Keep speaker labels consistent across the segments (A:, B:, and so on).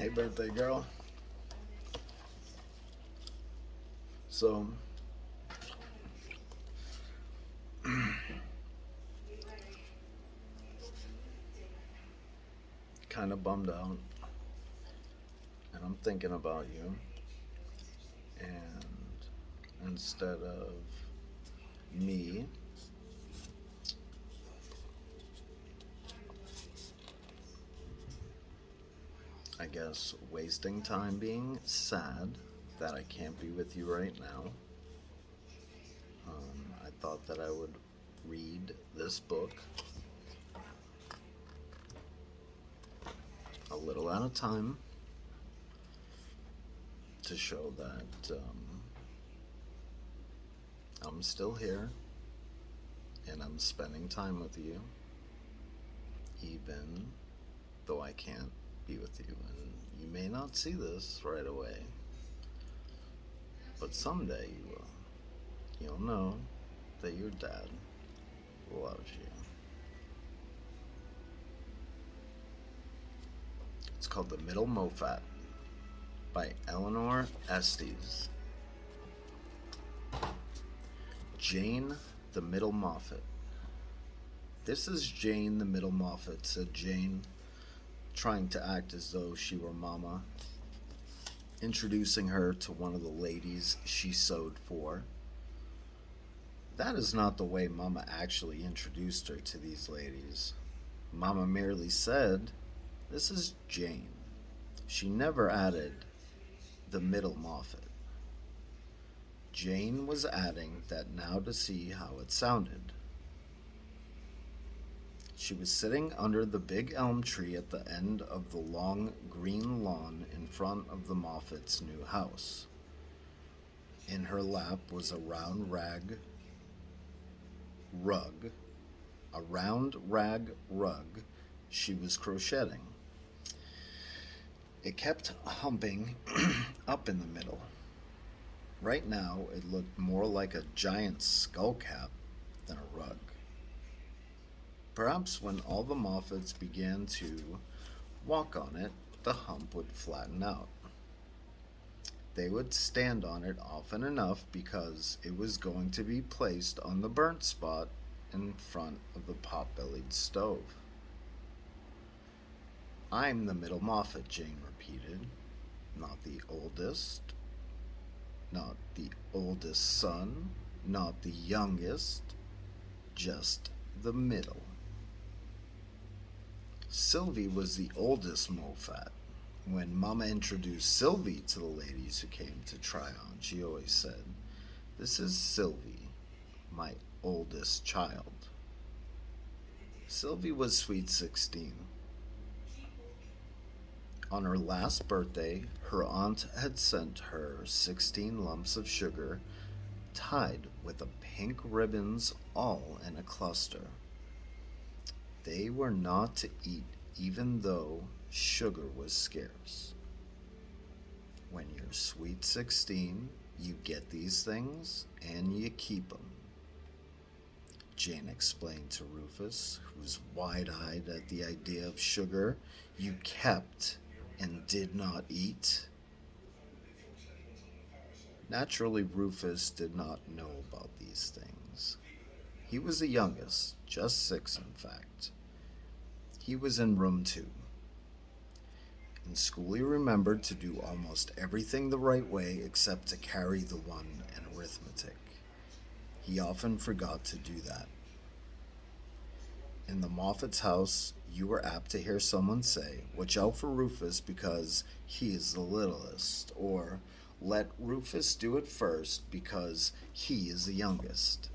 A: Hey, birthday girl. So, kind of bummed out, and I'm thinking about you. And instead of me, I guess, wasting time being sad that I can't be with you right now, I thought that I would read this book a little at a time to show that I'm still here and I'm spending time with you, even though I can't be with you. And you may not see this right away, but someday you will. You'll know that your dad loves you. It's called The Middle Moffet by Eleanor Estes. Jane the Middle Moffet. This is Jane the Middle Moffet, said Jane, trying to act as though she were Mama, introducing her to one of the ladies she sewed for. That is not the way Mama actually introduced her to these ladies. Mama merely said, "This is Jane." She never added, "the Middle Moffet." Jane was adding that now to see how it sounded. She was sitting under the big elm tree at the end of the long green lawn in front of the Moffats' new house. In her lap was rug, a round rag rug she was crocheting. It kept humping up in the middle. Right now, it looked more like a giant skull cap than a rug. Perhaps when all the Moffats began to walk on it, the hump would flatten out. They would stand on it often enough because it was going to be placed on the burnt spot in front of the pot-bellied stove. "I'm the Middle Moffat," Jane repeated. "Not the oldest, not the oldest son, not the youngest, just the middle." Sylvie was the oldest Moffat. When Mama introduced Sylvie to the ladies who came to try on, she always said, "This is Sylvie, my oldest child." Sylvie was sweet 16. On her last birthday, her aunt had sent her 16 lumps of sugar tied with a pink ribbons all in a cluster. They were not to eat even though sugar was scarce. When you're sweet 16, you get these things and you keep them, Jane explained to Rufus, who was wide-eyed at the idea of sugar you kept and did not eat. Naturally, Rufus did not know about these things. He was the youngest, just 6 in fact. He was in room 2. In school, he remembered to do almost everything the right way except to carry the 1 in arithmetic. He often forgot to do that. In the Moffat's house, you were apt to hear someone say, "Watch out for Rufus because he is the littlest," or "Let Rufus do it first because he is the youngest."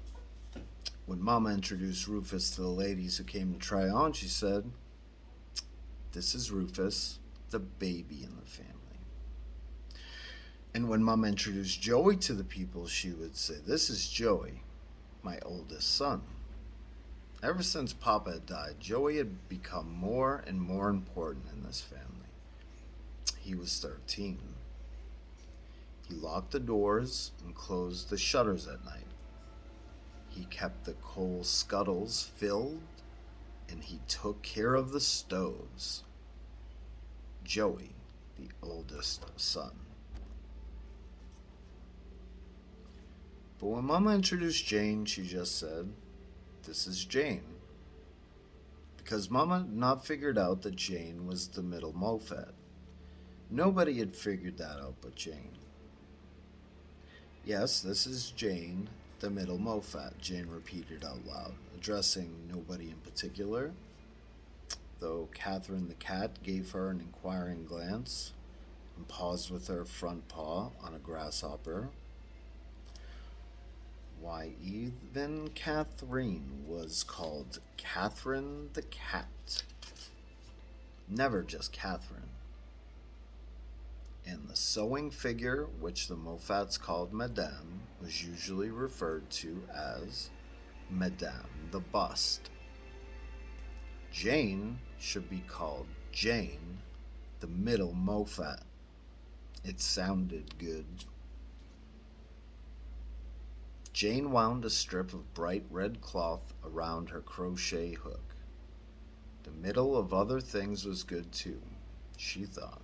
A: When Mama introduced Rufus to the ladies who came to try on, she said, "This is Rufus, the baby in the family." And when Mama introduced Joey to the people, she would say, "This is Joey, my oldest son." Ever since Papa had died, Joey had become more and more important in this family. He was 13. He locked the doors and closed the shutters at night. He kept the coal scuttles filled, and he took care of the stoves. Joey the oldest son. But when Mama introduced Jane, she just said, "This is Jane." Because Mama had not figured out that Jane was the middle Moffet. Nobody had figured that out but Jane. "Yes, this is Jane, the middle Moffat," Jane repeated out loud, addressing nobody in particular, though Catherine the cat gave her an inquiring glance and paused with her front paw on a grasshopper. Why, even Catherine was called Catherine the cat, never just Catherine. And the sewing figure, which the Moffats called Madame, was usually referred to as Madame the Bust. Jane should be called Jane, the middle Moffat. It sounded good. Jane wound a strip of bright red cloth around her crochet hook. The middle of other things was good too, she thought.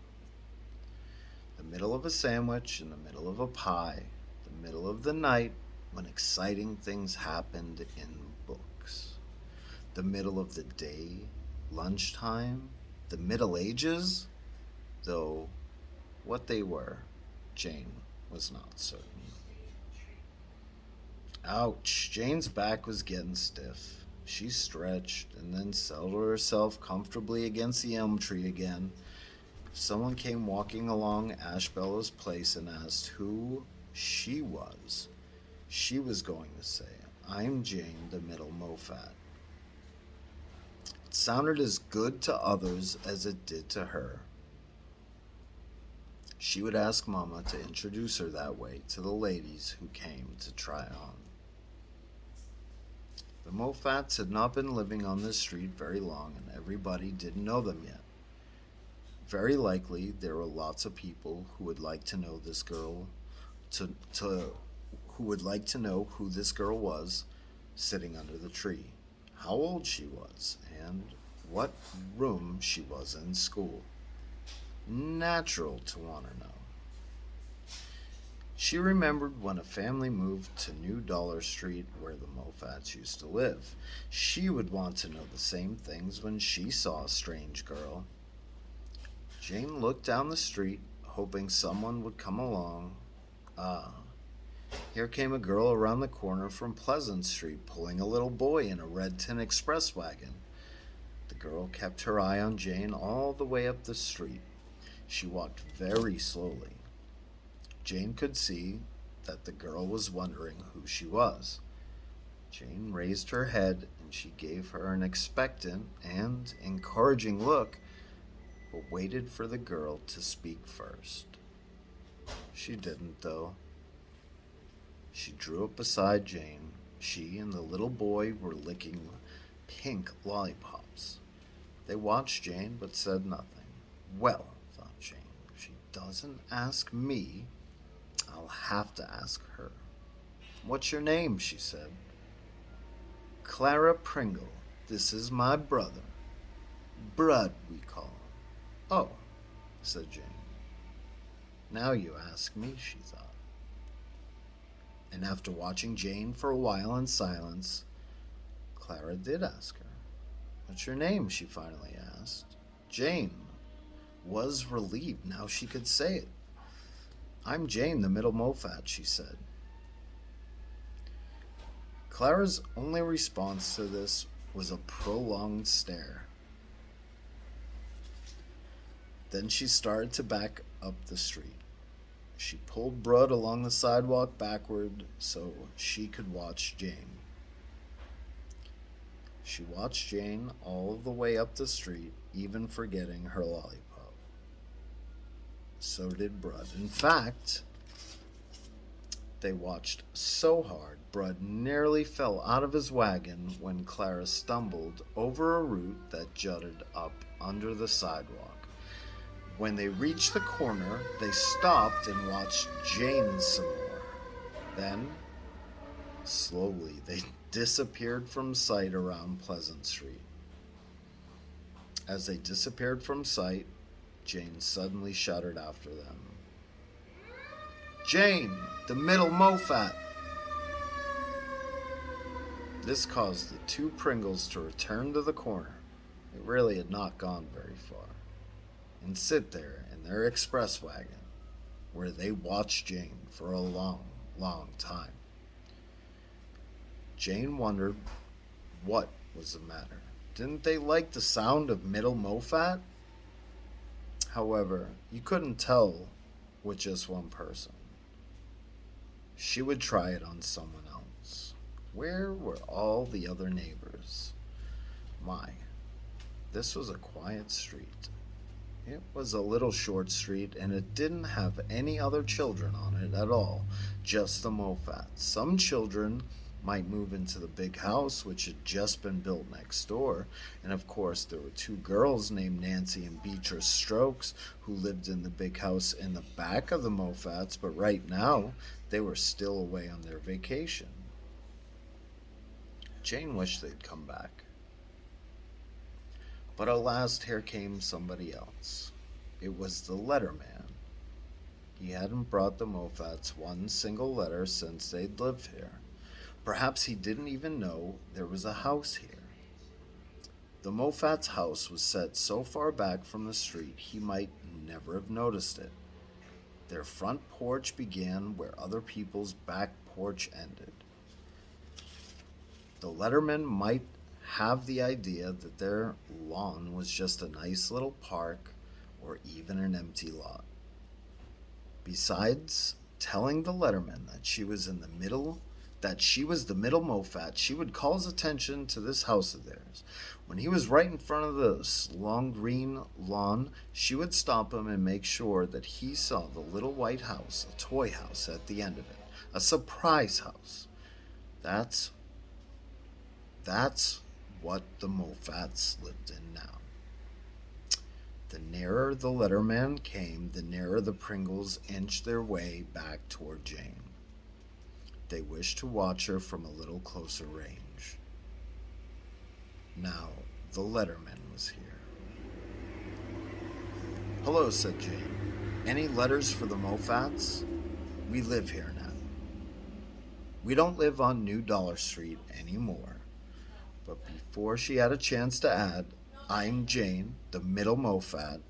A: The middle of a sandwich, in the middle of a pie, the middle of the night when exciting things happened in books. The middle of the day, lunchtime, the Middle Ages, though what they were, Jane was not certain. Ouch, Jane's back was getting stiff. She stretched and then settled herself comfortably against the elm tree again. If someone came walking along Ashbella's place and asked who she was going to say, "I'm Jane, the middle Moffat." It sounded as good to others as it did to her. She would ask Mama to introduce her that way to the ladies who came to try on. The Moffats had not been living on this street very long, and everybody didn't know them yet. Very likely there were lots of people who would like to know this girl, who would like to know who this girl was sitting under the tree, how old she was, and what room she was in school. Natural to want to know. She remembered when a family moved to New Dollar Street where the Moffats used to live. She would want to know the same things when she saw a strange girl. Jane looked down the street, hoping someone would come along. Here came a girl around the corner from Pleasant Street, pulling a little boy in a red tin express wagon. The girl kept her eye on Jane all the way up the street. She walked very slowly. Jane could see that the girl was wondering who she was. Jane raised her head and she gave her an expectant and encouraging look, but waited for the girl to speak first. She didn't, though. She drew up beside Jane. She and the little boy were licking pink lollipops. They watched Jane but said nothing. Well, thought Jane, if she doesn't ask me, I'll have to ask her. "What's your name?" she said. "Clara Pringle. This is my brother. Brud, we call him." "Oh," said Jane. "Now you ask me," she thought. And after watching Jane for a while in silence, Clara did ask her. "What's your name?" she finally asked. Jane was relieved now she could say it. "I'm Jane, the middle Moffat," she said. Clara's only response to this was a prolonged stare. Then she started to back up the street. She pulled Brud along the sidewalk backward so she could watch Jane. She watched Jane all the way up the street, even forgetting her lollipop. So did Brud. In fact, they watched so hard, Brud nearly fell out of his wagon when Clara stumbled over a root that jutted up under the sidewalk. When they reached the corner, they stopped and watched Jane some more. Then, slowly, they disappeared from sight around Pleasant Street. As they disappeared from sight, Jane suddenly shouted after them. Jane, the middle Moffat! This caused the two Pringles to return to the corner. They really had not gone very far, and sit there in their express wagon, where they watched Jane for a long, long time. Jane wondered what was the matter. Didn't they like the sound of middle Moffat? However, you couldn't tell with just one person. She would try it on someone else. Where were all the other neighbors? My, this was a quiet street. It was a little short street, and it didn't have any other children on it at all, just the Moffats. Some children might move into the big house, which had just been built next door, and of course there were two girls named Nancy and Beatrice Strokes who lived in the big house in the back of the Moffats, but right now they were still away on their vacation. Jane wished they'd come back. But at last here came somebody else. It was the letterman. He hadn't brought the Moffats one single letter since they'd lived here. Perhaps he didn't even know there was a house here. The Moffats' house was set so far back from the street he might never have noticed it. Their front porch began where other people's back porch ended. The letterman might have the idea that their lawn was just a nice little park or even an empty lot. Besides telling the letterman that she was the middle Moffat, she would call his attention to this house of theirs. When he was right in front of this long green lawn, she would stop him and make sure that he saw the little white house, a toy house at the end of it, a surprise house. That's what the Moffats lived in now. The nearer the letterman came, the nearer the Pringles inched their way back toward Jane. They wished to watch her from a little closer range. Now, the letterman was here. Hello, said Jane. Any letters for the Moffats? We live here now. We don't live on New Dollar Street anymore. But before she had a chance to add, I'm Jane, the middle Moffat,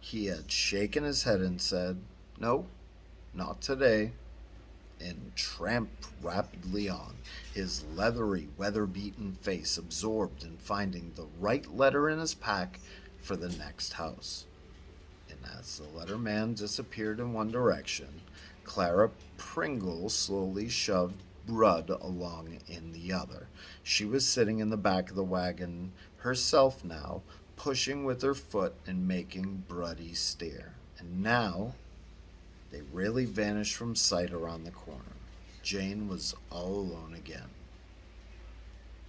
A: he had shaken his head and said, No, not today, and tramped rapidly on, his leathery, weather-beaten face absorbed in finding the right letter in his pack for the next house. And as the letterman disappeared in one direction, Clara Pringle slowly shoved Brud along in the other. She was sitting in the back of the wagon herself now, pushing with her foot and making Bruddy stare. And now they really vanished from sight around the corner. Jane was all alone again.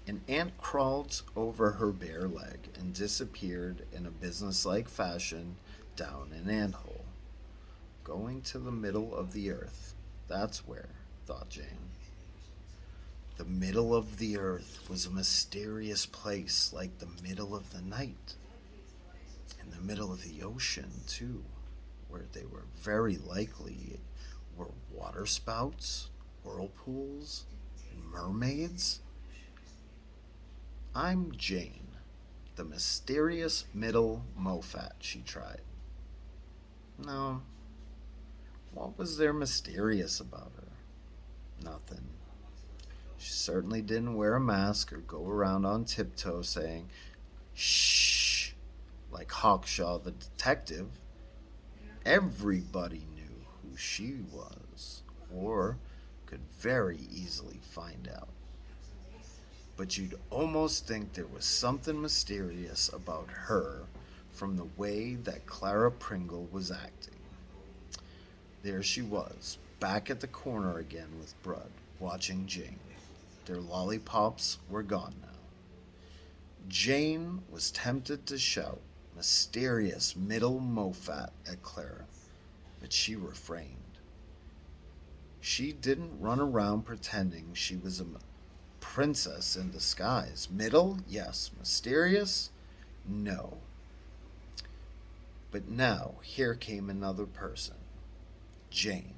A: An ant crawled over her bare leg and disappeared in a businesslike fashion down an anthole. Going to the middle of the earth, that's where, thought Jane. The middle of the earth was a mysterious place, like the middle of the night. In the middle of the ocean, too, where they were very likely were water spouts, whirlpools, and mermaids. I'm Jane, the mysterious middle Moffat, she tried. No, what was there mysterious about her? Nothing. She certainly didn't wear a mask or go around on tiptoe saying, shh, like Hawkshaw the detective. Everybody knew who she was, or could very easily find out. But you'd almost think there was something mysterious about her from the way that Clara Pringle was acting. There she was, back at the corner again with Brud, watching Jane. Their lollipops were gone now. Jane was tempted to shout, mysterious middle Moffat, at Clara, but she refrained. She didn't run around pretending she was a princess in disguise. Middle? Yes. Mysterious? No. But now, here came another person, Jane.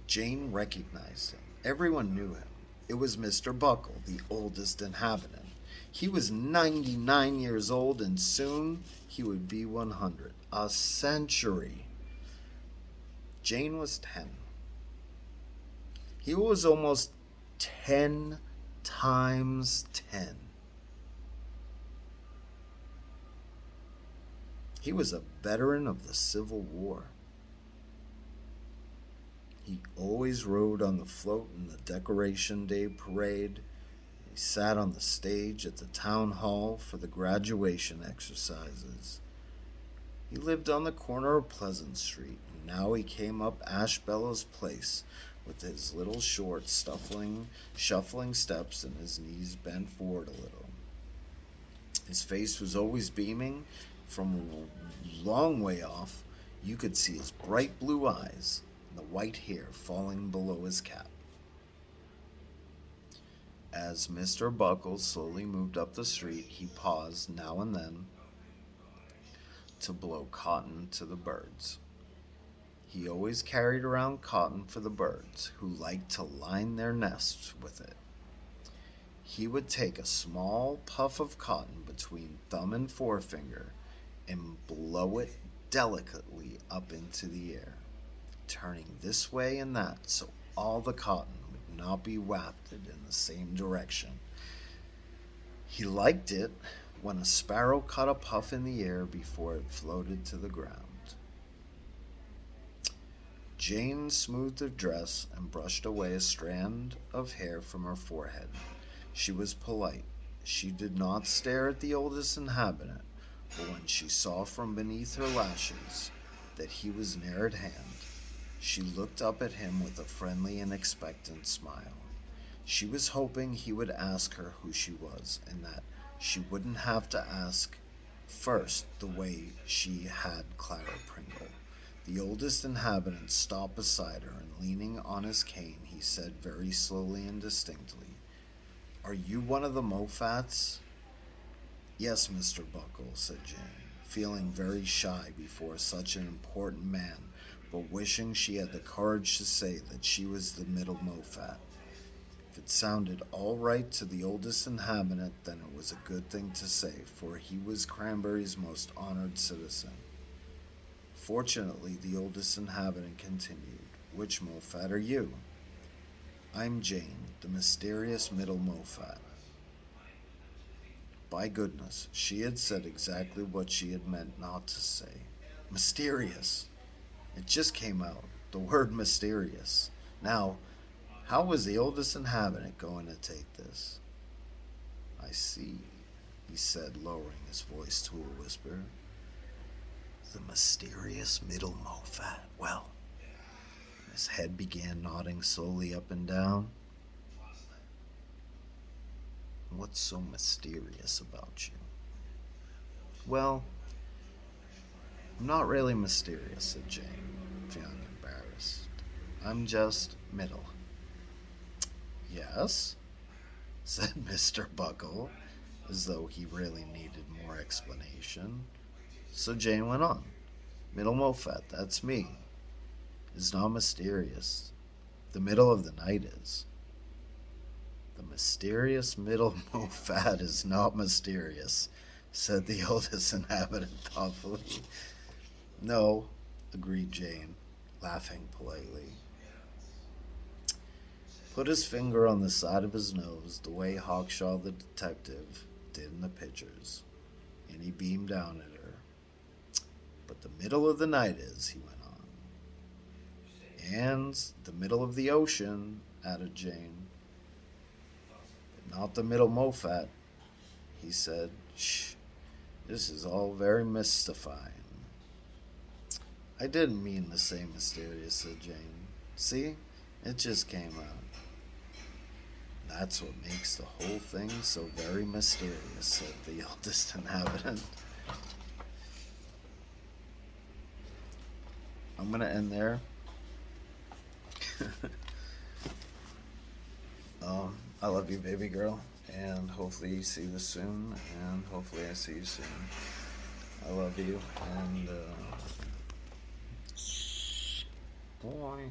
A: Jane recognized him. Everyone knew him. It was Mr. Buckle, the oldest inhabitant. He was 99 years old, and soon he would be 100. A century. Jane was 10. He was almost 10 times 10. He was a veteran of the Civil War. He always rode on the float in the Decoration Day parade. He sat on the stage at the town hall for the graduation exercises. He lived on the corner of Pleasant Street, and now he came up Ashbella's place with his little short, shuffling steps and his knees bent forward a little. His face was always beaming. From a long way off, you could see his bright blue eyes and the white hair falling below his cap. As Mr. Buckle slowly moved up the street, he paused now and then to blow cotton to the birds. He always carried around cotton for the birds, who liked to line their nests with it. He would take a small puff of cotton between thumb and forefinger and blow it delicately up into the air, turning this way and that so all the cotton would not be wafted in the same direction. He liked it when a sparrow caught a puff in the air before it floated to the ground. Jane smoothed her dress and brushed away a strand of hair from her forehead. She was polite. She did not stare at the oldest inhabitant, but when she saw from beneath her lashes that he was near at hand, she looked up at him with a friendly and expectant smile. She was hoping he would ask her who she was, and that she wouldn't have to ask first the way she had Clara Pringle. The oldest inhabitant stopped beside her, and leaning on his cane, he said very slowly and distinctly, "Are you one of the Moffats?" "Yes, Mr. Buckle," said Jane, feeling very shy before such an important man, but wishing she had the courage to say that she was the middle Moffat. If it sounded all right to the oldest inhabitant, then it was a good thing to say, for he was Cranberry's most honored citizen. Fortunately, the oldest inhabitant continued, "Which Moffat are you?" "I'm Jane, the mysterious middle Moffat." By goodness, she had said exactly what she had meant not to say. Mysterious. It just came out. The word mysterious. Now, how was the oldest inhabitant going to take this? "I see," he said, lowering his voice to a whisper. "The mysterious middle Moffat. Well," his head began nodding slowly up and down. "What's so mysterious about you?" "Well, I'm not really mysterious," said Jane, feeling embarrassed. "I'm just middle." "Yes?" said Mr. Buckle, as though he really needed more explanation. So Jane went on. "Middle Moffat, that's me. It's not mysterious. The middle of the night is." "The mysterious middle Moffat is not mysterious," said the oldest inhabitant thoughtfully. "No," agreed Jane, laughing politely. Put his finger on the side of his nose the way Hawkshaw the detective did in the pictures, and he beamed down at her. "But the middle of the night is," he went on. "And the middle of the ocean," added Jane. "But not the middle Moffat," he said. "Shh, this is all very mystifying." "I didn't mean to say mysterious," said Jane. "See, it just came out." "That's what makes the whole thing so very mysterious," said the oldest inhabitant. I'm going to end there. I love you, baby girl. And hopefully you see this soon, and hopefully I see you soon. I love you, and boy.